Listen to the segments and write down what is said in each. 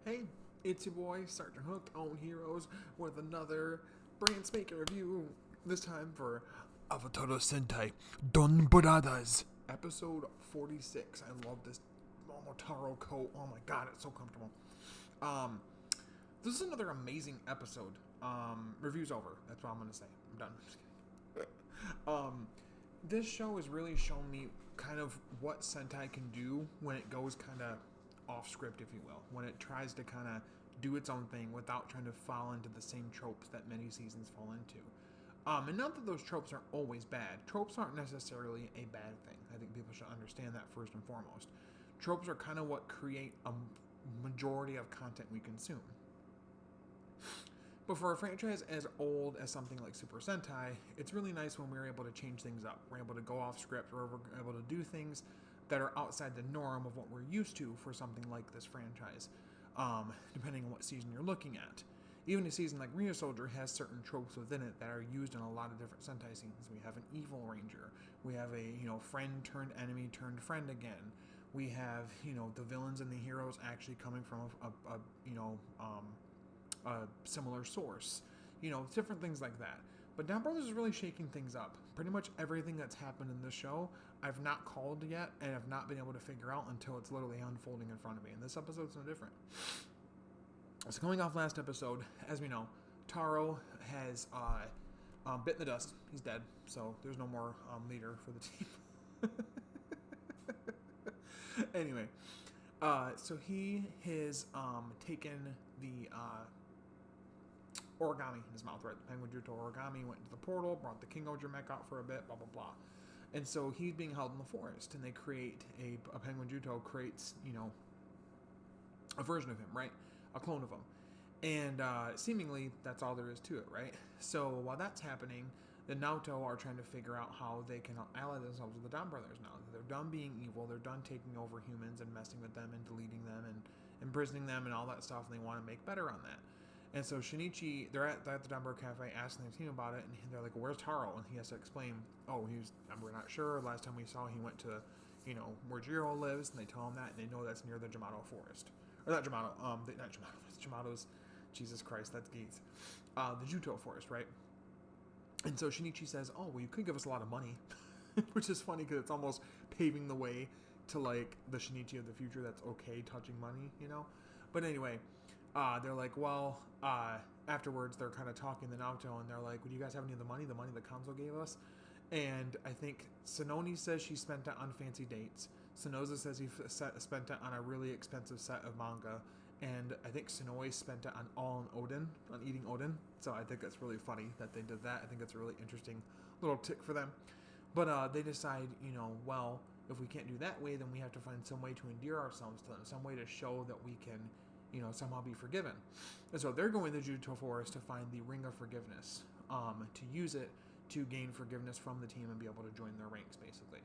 Hey, it's your boy Sergeant Hook on Heroes with another brand spanking review. This time for Avataro Sentai Donbrothers, episode 46. I love this Momotaro coat. Oh my god, it's so comfortable. Um, this is another amazing episode. Review's over. That's what I'm gonna say. I'm done. This show has really shown me kind of what Sentai can do when it goes kind of off script, if you will, when it tries to kind of do its own thing without trying to fall into the same tropes that many seasons fall into. And not that those tropes are always bad. Tropes aren't necessarily a bad thing. I think people should understand that first and foremost. Tropes are kind of what create a majority of content we consume. But for a franchise as old as something like Super Sentai, it's really nice when we're able to change things up. We're able to go off script, we're able to do things that are outside the norm of what we're used to for something like this franchise, depending on what season you're looking at. Even a season like Rio Soldier has certain tropes within it that are used in a lot of different Sentai scenes. We have an evil ranger. We have a, friend turned enemy turned friend again. We have, the villains and the heroes actually coming from a similar source. Different things like that. But Donbrothers is really shaking things up. Pretty much everything that's happened in this show, I've not called yet, and I've not been able to figure out until it's literally unfolding in front of me. And this episode's no different. So coming off last episode, as we know, Taro has bitten the dust. He's dead, so there's no more leader for the team. Anyway, so he has taken the origami in his mouth, right? The Penguin Juto origami went into the portal, brought the King Oger mech out for a bit, blah, blah, blah. And so he's being held in the forest, and they create a Penguin Juto creates, a version of him, right? A clone of him. And seemingly that's all there is to it, right? So while that's happening, the Naoto are trying to figure out how they can ally themselves with the Donbrothers now. They're done being evil, they're done taking over humans and messing with them and deleting them and imprisoning them and all that stuff, and they want to make better on that. And so Shinichi, they're at the Donbro Cafe asking their team about it, and they're like, well, where's Taro? And he has to explain, we're not sure. Last time we saw he went to, where Jiro lives, and they tell him that, and they know that's near the Jamato forest. Or not Jamato, not Jamato, it's Jamato's, Jesus Christ, that's Gates. The Juto forest, right? And so Shinichi says, oh, well, you could give us a lot of money, which is funny because it's almost paving the way to, like, the Shinichi of the future that's okay touching money, But anyway, they're like, well, afterwards they're kind of talking to Naoto, and they're like, well, do you guys have any of the money that Kanzo gave us? And I think Sononi says she spent it on fancy dates. Sonoza says he spent it on a really expensive set of manga. And I think Sonoe spent it on on eating Odin. So I think that's really funny that they did that. I think that's a really interesting little tick for them. But they decide, well, if we can't do that way, then we have to find some way to endear ourselves to them, some way to show that we can, somehow be forgiven. And so they're going to the Juto Forest to find the Ring of Forgiveness, to use it to gain forgiveness from the team and be able to join their ranks, basically.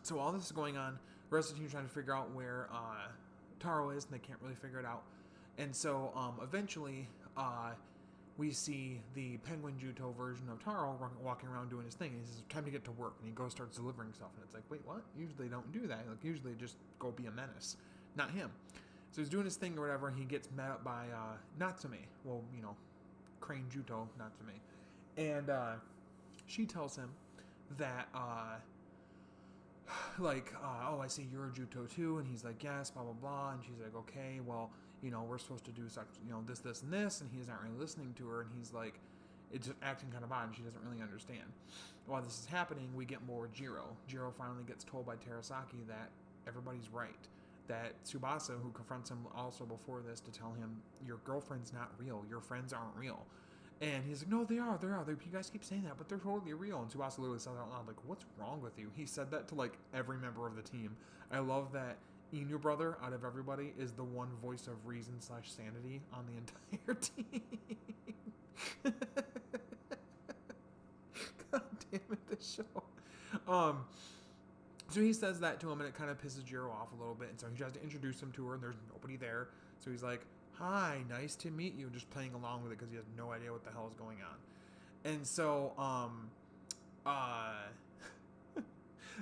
So all this is going on, the rest of the team is trying to figure out where Taro is, and they can't really figure it out. And so eventually we see the Penguin Juto version of Taro walking around doing his thing. And he says, time to get to work. And he goes, starts delivering stuff. And it's like, wait, what? Usually they don't do that. Like, usually just go be a menace. Not him. So he's doing his thing or whatever, and he gets met up by Natsume. Well, Crane Juto Natsume. And she tells him that, oh, I see you're a Juto too. And he's like, yes, blah, blah, blah. And she's like, okay, well, we're supposed to do such, this, this, and this. And he's not really listening to her. And he's like, it's just acting kind of odd, and she doesn't really understand. While this is happening, we get more Jiro. Jiro finally gets told by Terasaki that everybody's right. That Tsubasa, who confronts him also before this to tell him, your girlfriend's not real. Your friends aren't real. And he's like, no, they are. You guys keep saying that, but they're totally real. And Tsubasa literally says out loud, like, what's wrong with you? He said that to, like, every member of the team. I love that Inu brother, out of everybody, is the one voice of reason / sanity on the entire team. God damn it, this show. So he says that to him, and it kind of pisses Jiro off a little bit. And so he tries to introduce him to her, and there's nobody there. So he's like, hi, nice to meet you. Just playing along with it because he has no idea what the hell is going on. And so,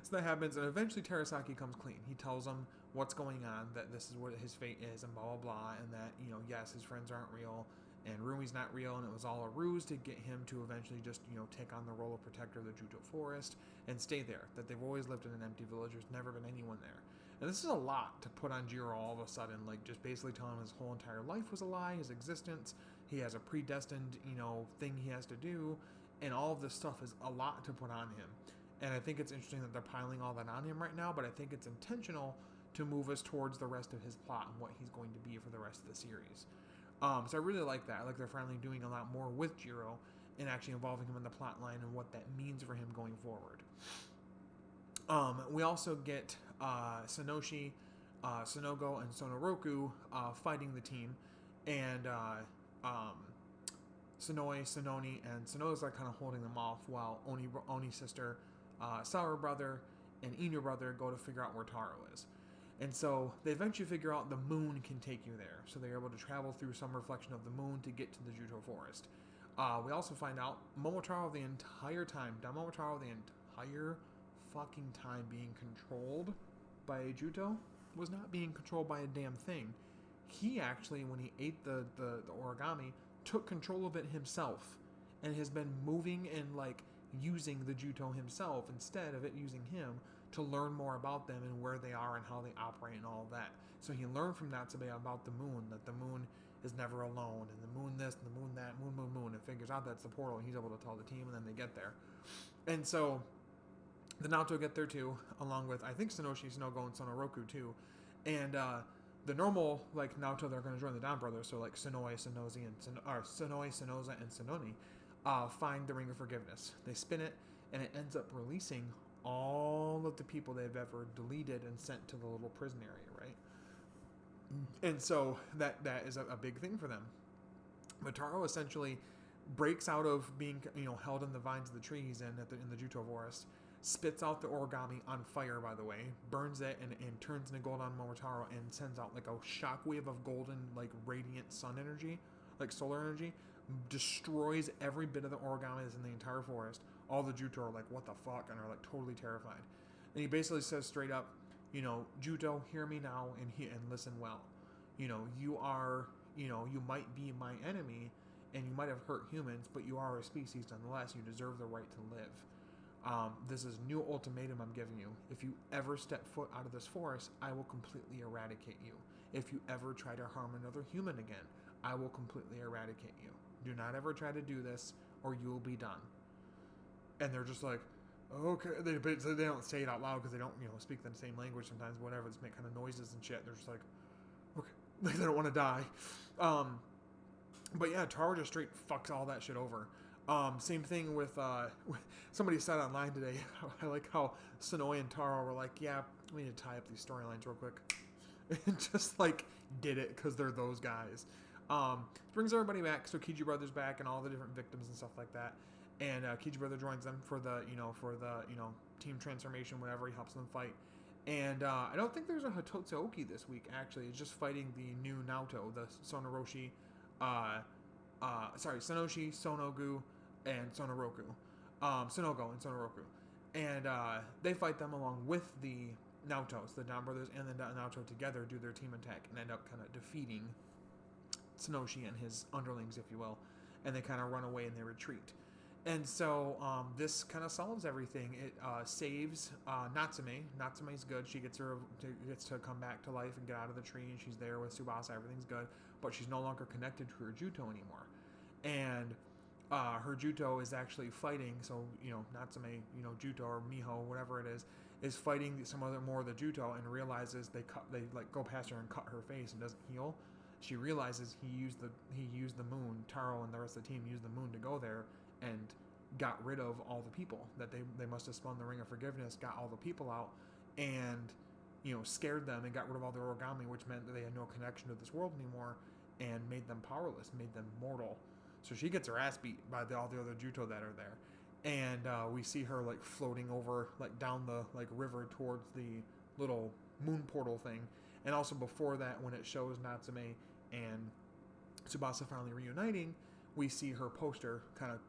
so that happens, and eventually Terasaki comes clean. He tells him what's going on, that this is what his fate is, and blah blah blah, and that, you know, yes, his friends aren't real, and Rumi's not real, and it was all a ruse to get him to eventually just, you know, take on the role of protector of the Johto Forest and stay there. That they've always lived in an empty village. There's never been anyone there. And this is a lot to put on Jiro all of a sudden, like just basically telling him his whole entire life was a lie, his existence. He has a predestined, you know, thing he has to do, and all of this stuff is a lot to put on him. And I think it's interesting that they're piling all that on him right now, but I think it's intentional to move us towards the rest of his plot and what he's going to be for the rest of the series. So I really like that. I like they're finally doing a lot more with Jiro and actually involving him in the plot line and what that means for him going forward. We also get Sonoshi, Sonogo, and Sonoroku fighting the team, and Sonoe, Sononi, and Sono's like kind of holding them off while Oni's sister, Sawa brother, and Inu brother go to figure out where Taro is. And so they eventually figure out the moon can take you there. So they're able to travel through some reflection of the moon to get to the Johto Forest. We also find out Momotaro the entire time, Momotaro the entire fucking time being controlled by a Johto was not being controlled by a damn thing. He actually, when he ate the origami, took control of it himself and has been moving and like using the Johto himself instead of it using him to learn more about them and where they are and how they operate and all of that. So he learned from Natsume about the moon, that the moon is never alone, and the moon this, and the moon that, moon, and figures out that's the portal, and he's able to tell the team, and then they get there. And so the Naoto get there too, along with, I think, Sonoshi, Sonogo, and Sonoroku too. And the normal, like, Naoto, they're going to join the Donbrothers, so like Sonoe, Sonoza, and Sononi, find the Ring of Forgiveness. They spin it, and it ends up releasing all of the people they've ever deleted and sent to the little prison area, right? And so that is a big thing for them. Mataro essentially breaks out of being, you know, held in the vines of the trees and in the Johto Forest, spits out the origami on fire, by the way, burns it and turns into gold on Momotaro and sends out like a shockwave of golden, like radiant sun energy, like solar energy, destroys every bit of the origami that's in the entire forest. All the Johto are like, what the fuck? And are like totally terrified. And he basically says straight up, you know, Johto, hear me now and listen well. You know, you are, you know, you might be my enemy and you might have hurt humans, but you are a species nonetheless. You deserve the right to live. This is new ultimatum I'm giving you. If you ever step foot out of this forest, I will completely eradicate you. If you ever try to harm another human again, I will completely eradicate you. Do not ever try to do this or you will be done. And they're just like, okay. They don't say it out loud because they don't, you know, speak the same language sometimes, whatever. Just make kind of noises and shit. They're just like, okay. Like they don't want to die. But yeah, Taro just straight fucks all that shit over. Same thing with somebody said online today. I like how Sonoe and Taro were like, yeah, we need to tie up these storylines real quick. And just like did it because they're those guys. Brings everybody back. So Kiji Brother's back and all the different victims and stuff like that. And Kiji Brother joins them for the team transformation, whatever. He helps them fight. And I don't think there's a Hitotsu Oki this week, actually. It's just fighting the new Naoto, the Sonoroshi, Sonoshi, Sonogu, and Sonoroku. Sonogo and Sonoroku. And they fight them along with the Naotos, the Donbrothers, and the Naoto together do their team attack and end up kind of defeating Sonoshi and his underlings, if you will. And they kind of run away and they retreat. And so this kind of solves everything. It saves Natsume. Natsume's good. She gets to come back to life and get out of the tree, and she's there with Tsubasa. Everything's good, but she's no longer connected to her Johto anymore. And her Johto is actually fighting. So Natsume, Johto or Miho, whatever it is fighting some other more of the Johto, and realizes they like go past her and cut her face and doesn't heal. She realizes he used the moon. Taro and the rest of the team used the moon to go there and got rid of all the people that they must have spun the Ring of Forgiveness, got all the people out, and scared them and got rid of all their origami, which meant that they had no connection to this world anymore, and made them powerless, made them mortal. So she gets her ass beat by all the other Johto that are there, and we see her like floating over like down the like river towards the little moon portal thing. And also before that, when it shows Natsume and Tsubasa finally reuniting, we see her poster kind of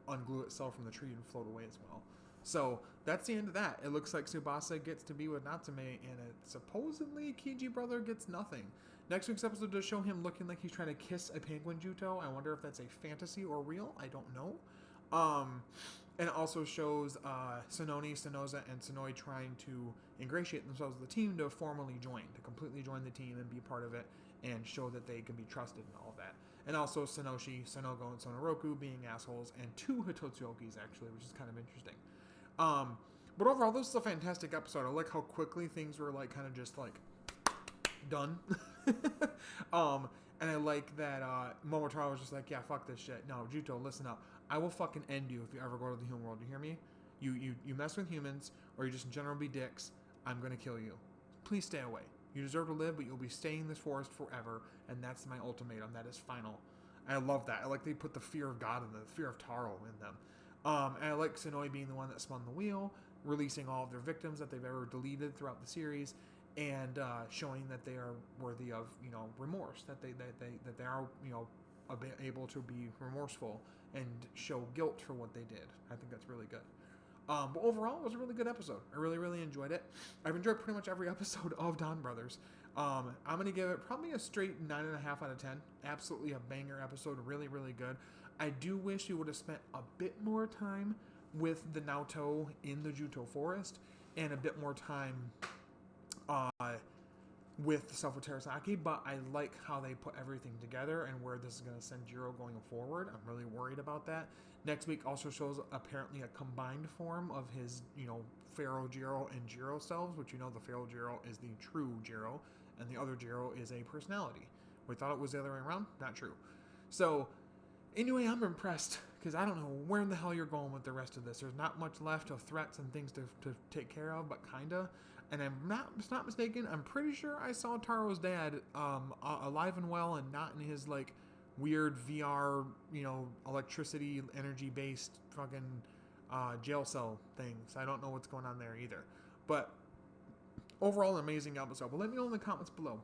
unglue itself from the tree and float away as well. So that's the end of that. It looks like Tsubasa gets to be with Natsume, and supposedly Kiji brother gets nothing. Next week's episode does show him looking like he's trying to kiss a penguin Juto. I wonder if that's a fantasy or real. I don't know. And it also shows Sononi, Sonoza, and Sonoi trying to ingratiate themselves with the team to formally join, to completely join the team and be part of it, and show that they can be trusted and all of that. And also Sonoshi, Sonogo, and Sonoroku being assholes, and 2 Hitotsuyokis, actually, which is kind of interesting. But overall, this is a fantastic episode. I like how quickly things were, like, kind of just, like, done. And I like that Momotaro was just like, yeah, fuck this shit. No, Juto, listen up. I will fucking end you if you ever go to the human world. You hear me? You mess with humans, or you just in general be dicks, I'm going to kill you. Please stay away. You deserve to live, but you'll be staying in this forest forever, and that's my ultimatum. That is final. And I love that. I like they put the fear of God and the fear of Taro in them. And I like Sonoi being the one that spun the wheel, releasing all of their victims that they've ever deleted throughout the series, and showing that they are worthy of, remorse, that they are, able to be remorseful and show guilt for what they did. I think that's really good. But overall, it was a really good episode. I really, really enjoyed it. I've enjoyed pretty much every episode of Donbrothers. I'm going to give it probably a straight 9.5 out of 10. Absolutely a banger episode. Really, really good. I do wish you would have spent a bit more time with the Naoto in the Juto Forest, and a bit more time with the stuff with Terasaki, but I like how they put everything together and where this is going to send Jiro going forward. I'm really worried about that. Next week also shows apparently a combined form of his, Pharaoh Jiro and Jiro selves, which the Pharaoh Jiro is the true Jiro, and the other Jiro is a personality. We thought it was the other way around. Not true. So, anyway, I'm impressed, because I don't know where in the hell you're going with the rest of this. There's not much left of threats and things to take care of, but kinda. And I'm not mistaken, I'm pretty sure I saw Taro's dad alive and well, and not in his, like, weird VR, electricity, energy-based fucking jail cell things. I don't know what's going on there either. But overall, an amazing episode. But let me know in the comments below.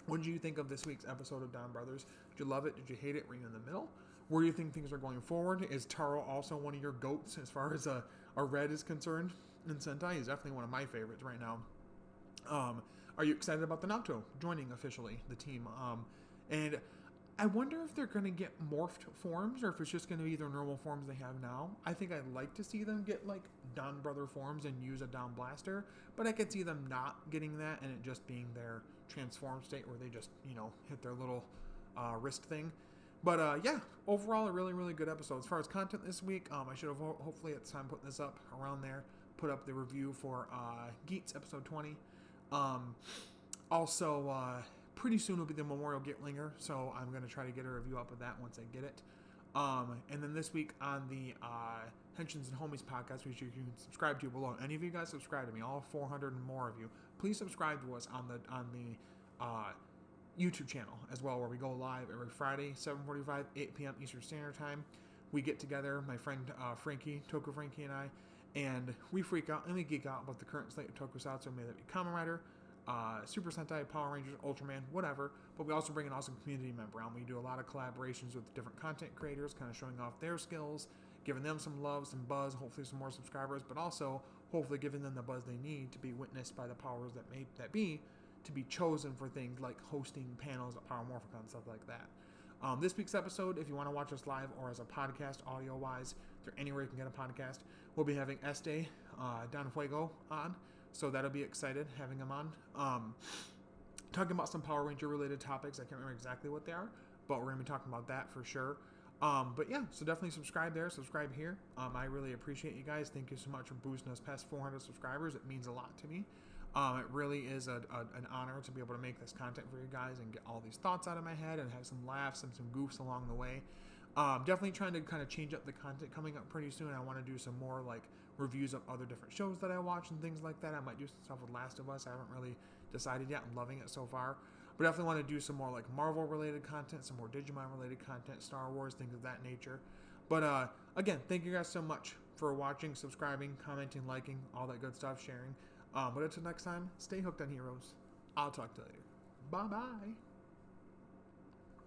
What did you think of this week's episode of Donbrothers? Did you love it? Did you hate it? Were you in the middle? Where do you think things are going forward? Is Taro also one of your goats as far as a red is concerned? In Sentai, he's definitely one of my favorites right now. Are you excited about the Naoto joining officially the team? And I wonder if they're going to get morphed forms, or if it's just going to be their normal forms they have now. I think I'd like to see them get, like, Don Brother forms and use a Don Blaster, but I could see them not getting that and it just being their transformed state where they just, hit their little wrist thing. But yeah, overall a really, really good episode. As far as content this week, I should have hopefully at the time putting this up around there. Put up the review for Geats episode 20. Also, pretty soon will be the Memorial Gitlinger, so I'm going to try to get a review up of that once I get it. And then this week on the Henshins and Homies podcast, which you can subscribe to below. Any of you guys subscribe to me, all 400 and more of you, please subscribe to us on the YouTube channel as well, where we go live every Friday, 7:45, 8 p.m. Eastern Standard Time. We get together, my friend Frankie, Toku Frankie, and I, and we freak out and we geek out about the current slate of tokusatsu, may that be Kamen Rider, Super Sentai, Power Rangers, Ultraman, whatever. But we also bring an awesome community member on. We do a lot of collaborations with different content creators, kind of showing off their skills, giving them some love, some buzz, hopefully some more subscribers, but also hopefully giving them the buzz they need to be witnessed by the powers that be, to be chosen for things like hosting panels at Power Morphicon and stuff like that. This week's episode, if you want to watch us live or as a podcast, audio-wise, if there's anywhere you can get a podcast, we'll be having Este Don Fuego on, so that'll be excited having him on. Talking about some Power Ranger-related topics. I can't remember exactly what they are, but we're going to be talking about that for sure. But yeah, so definitely subscribe there, subscribe here. I really appreciate you guys. Thank you so much for boosting us past 400 subscribers. It means a lot to me. It really is an honor to be able to make this content for you guys and get all these thoughts out of my head and have some laughs and some goofs along the way. Definitely trying to kind of change up the content coming up pretty soon. I want to do some more like reviews of other different shows that I watch and things like that. I might do some stuff with Last of Us. I haven't really decided yet. I'm loving it so far. But definitely want to do some more like Marvel related content, some more Digimon related content, Star Wars, things of that nature. But again, thank you guys so much for watching, subscribing, commenting, liking, all that good stuff, sharing. But until next time, stay hooked on heroes. I'll talk to you later. Bye-bye.